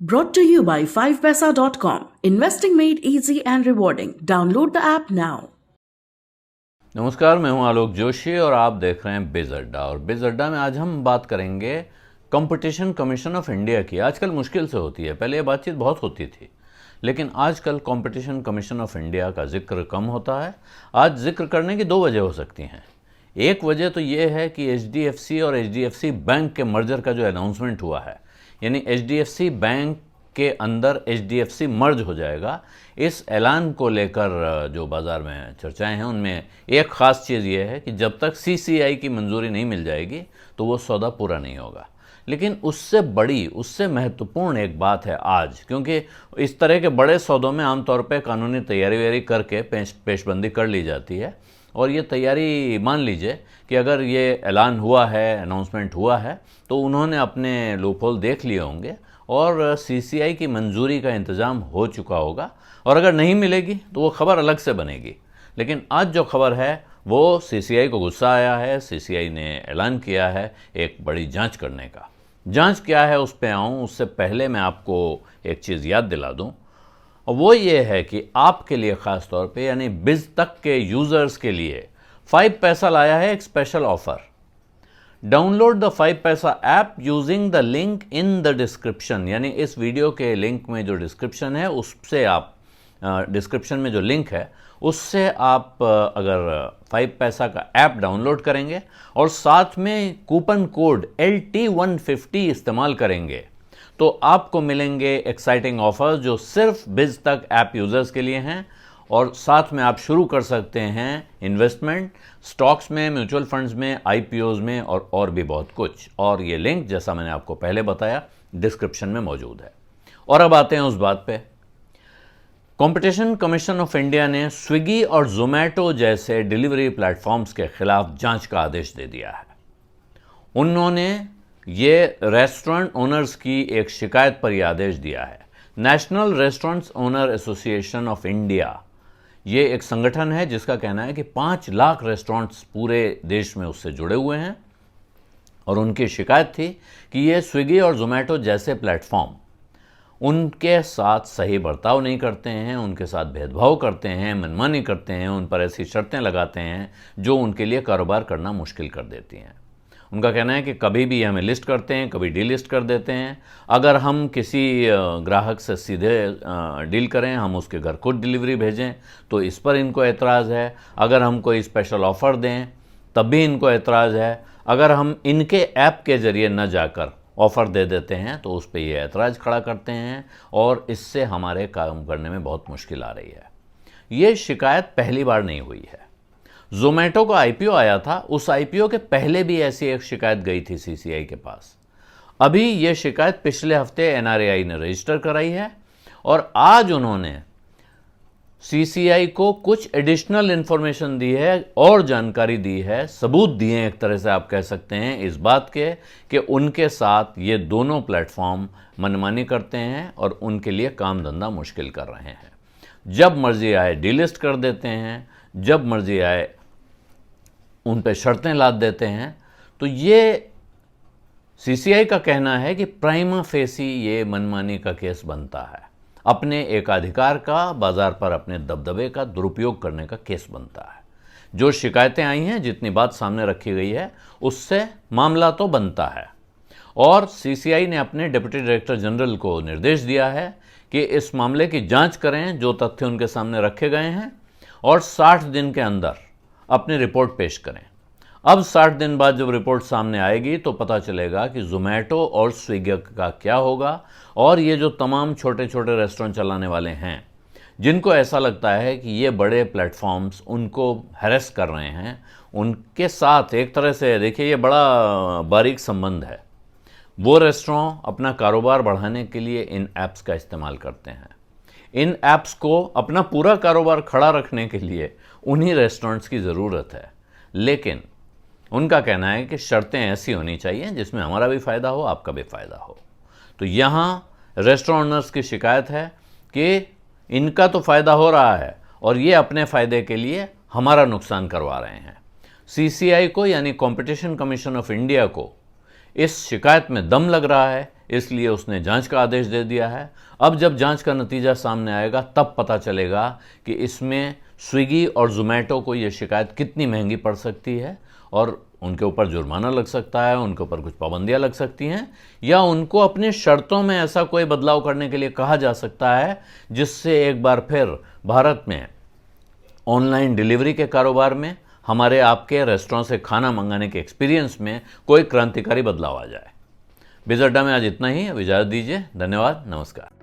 Brought to you by 5paisa.com. Investing made easy and rewarding. Download the app now. नमस्कार, मैं हूं आलोक जोशी और आप देख रहे हैं बिज अड्डा। और बिज अड्डा में आज हम बात करेंगे कंपटीशन कमीशन ऑफ इंडिया की। आजकल मुश्किल से होती है, पहले ये बातचीत बहुत होती थी, लेकिन आजकल कंपटीशन कमीशन ऑफ इंडिया का जिक्र कम होता है। आज जिक्र करने की दो वजह हो सकती हैं। एक वजह तो ये है कि HDFC और HDFC बैंक के मर्जर का जो अनाउंसमेंट हुआ है, यानी HDFC बैंक के अंदर HDFC मर्ज हो जाएगा, इस ऐलान को लेकर जो बाज़ार में चर्चाएं हैं उनमें एक ख़ास चीज़ ये है कि जब तक CCI की मंजूरी नहीं मिल जाएगी तो वो सौदा पूरा नहीं होगा। लेकिन उससे बड़ी, उससे महत्वपूर्ण एक बात है आज, क्योंकि इस तरह के बड़े सौदों में आमतौर पर कानूनी तैयारी वैयारी करके पेशबंदी कर ली जाती है। और ये तैयारी, मान लीजिए कि अगर ये ऐलान हुआ है, अनाउंसमेंट हुआ है, तो उन्होंने अपने लूपहोल देख लिए होंगे और CCI की मंजूरी का इंतज़ाम हो चुका होगा। और अगर नहीं मिलेगी तो वो खबर अलग से बनेगी। लेकिन आज जो खबर है वो CCI को गुस्सा आया है। CCI ने ऐलान किया है एक बड़ी जांच करने का। जांच क्या है उस पर आऊँ, उससे पहले मैं आपको एक चीज़ याद दिला दूँ, और वो ये है कि आपके लिए ख़ास तौर पे, यानी बिज तक के यूज़र्स के लिए 5 पैसा लाया है एक स्पेशल ऑफ़र। डाउनलोड द 5 पैसा app using the link in the description, यानी इस वीडियो के लिंक में जो डिस्क्रिप्शन है उससे आप, डिस्क्रिप्शन में जो लिंक है उससे आप अगर 5 पैसा का ऐप डाउनलोड करेंगे और साथ में कूपन कोड LT150 इस्तेमाल करेंगे तो आपको मिलेंगे एक्साइटिंग ऑफर्स जो सिर्फ बिज तक ऐप यूज़र्स के लिए हैं। और साथ में आप शुरू कर सकते हैं इन्वेस्टमेंट स्टॉक्स में, म्यूचुअल फंड्स में, IPOs में और भी बहुत कुछ। और ये लिंक, जैसा मैंने आपको पहले बताया, डिस्क्रिप्शन में मौजूद है। और अब आते हैं उस बात पे। कंपटीशन कमीशन ऑफ इंडिया ने स्विगी और जोमैटो जैसे डिलीवरी प्लेटफॉर्म्स के खिलाफ जांच का आदेश दे दिया है। उन्होंने ये रेस्टोरेंट ओनर्स की एक शिकायत पर यह आदेश दिया है। National restaurants owner association of India, ये एक संगठन है जिसका कहना है कि 5 लाख रेस्टोरेंट्स पूरे देश में उससे जुड़े हुए हैं। और उनकी शिकायत थी कि ये स्विगी और जोमैटो जैसे प्लेटफॉर्म उनके साथ सही बर्ताव नहीं करते हैं, उनके साथ भेदभाव करते हैं, मनमानी करते हैं, उन पर ऐसी शर्तें लगाते हैं जो उनके लिए कारोबार करना मुश्किल कर देती हैं। उनका कहना है कि कभी भी हमें लिस्ट करते हैं, कभी डीलिस्ट कर देते हैं। अगर हम किसी ग्राहक से सीधे डील करें, हम उसके घर खुद डिलीवरी भेजें, तो इस पर इनको एतराज़ है। अगर हम कोई स्पेशल ऑफ़र दें तब भी इनको एतराज़ है। अगर हम इनके ऐप के ज़रिए न जाकर ऑफ़र दे देते हैं तो उस पर ये एतराज़ खड़ा करते हैं और इससे हमारे काम करने में बहुत मुश्किल आ रही है। ये शिकायत पहली बार नहीं हुई है। जोमैटो का IPO आया था, उस IPO के पहले भी ऐसी एक शिकायत गई थी CCI के पास। अभी ये शिकायत पिछले हफ्ते NRAI ने रजिस्टर कराई है और आज उन्होंने CCI को कुछ एडिशनल इन्फॉर्मेशन दी है और जानकारी दी है, सबूत दिए हैं एक तरह से आप कह सकते हैं इस बात के कि उनके साथ ये दोनों प्लेटफॉर्म मनमानी करते हैं और उनके लिए काम धंधा मुश्किल कर रहे हैं। जब मर्जी आए डीलिस्ट कर देते हैं, जब मर्जी आए उन पर शर्तें लाद देते हैं। तो ये CCI का कहना है कि प्राइमा फेसी ये मनमानी का केस बनता है, अपने एकाधिकार का, बाजार पर अपने दबदबे का दुरुपयोग करने का केस बनता है। जो शिकायतें आई हैं, जितनी बात सामने रखी गई है, उससे मामला तो बनता है। और CCI ने अपने डिप्टी डायरेक्टर जनरल को निर्देश दिया है कि इस मामले की जांच करें, जो तथ्य उनके सामने रखे गए हैं, और 60 दिन के अंदर अपनी रिपोर्ट पेश करें। अब 60 दिन बाद जब रिपोर्ट सामने आएगी तो पता चलेगा कि जोमैटो और स्विगी का क्या होगा। और ये जो तमाम छोटे छोटे रेस्टोरेंट चलाने वाले हैं, जिनको ऐसा लगता है कि ये बड़े प्लेटफॉर्म्स उनको हैरेस कर रहे हैं, उनके साथ एक तरह से देखिए ये बड़ा बारीक संबंध है। वो रेस्टोरेंट अपना कारोबार बढ़ाने के लिए इन ऐप्स का इस्तेमाल करते हैं। इन ऐप्स को अपना पूरा कारोबार खड़ा रखने के लिए उन्हीं रेस्टोरेंट्स की ज़रूरत है। लेकिन उनका कहना है कि शर्तें ऐसी होनी चाहिए जिसमें हमारा भी फ़ायदा हो, आपका भी फ़ायदा हो। तो यहाँ रेस्टोरेंट ओनर्स की शिकायत है कि इनका तो फ़ायदा हो रहा है और ये अपने फ़ायदे के लिए हमारा नुकसान करवा रहे हैं। CCI को, यानी कंपटीशन कमीशन ऑफ इंडिया को, इस शिकायत में दम लग रहा है, इसलिए उसने जांच का आदेश दे दिया है। अब जब जांच का नतीजा सामने आएगा तब पता चलेगा कि इसमें स्विगी और जोमेटो को ये शिकायत कितनी महंगी पड़ सकती है और उनके ऊपर जुर्माना लग सकता है, उनके ऊपर कुछ पाबंदियां लग सकती हैं, या उनको अपनी शर्तों में ऐसा कोई बदलाव करने के लिए कहा जा सकता है जिससे एक बार फिर भारत में ऑनलाइन डिलीवरी के कारोबार में, हमारे आपके रेस्टोरेंट से खाना मंगाने के एक्सपीरियंस में कोई क्रांतिकारी बदलाव आ जाए। बेज़ अड्डा में आज इतना ही। अब इजाज़त दीजिए। धन्यवाद। नमस्कार।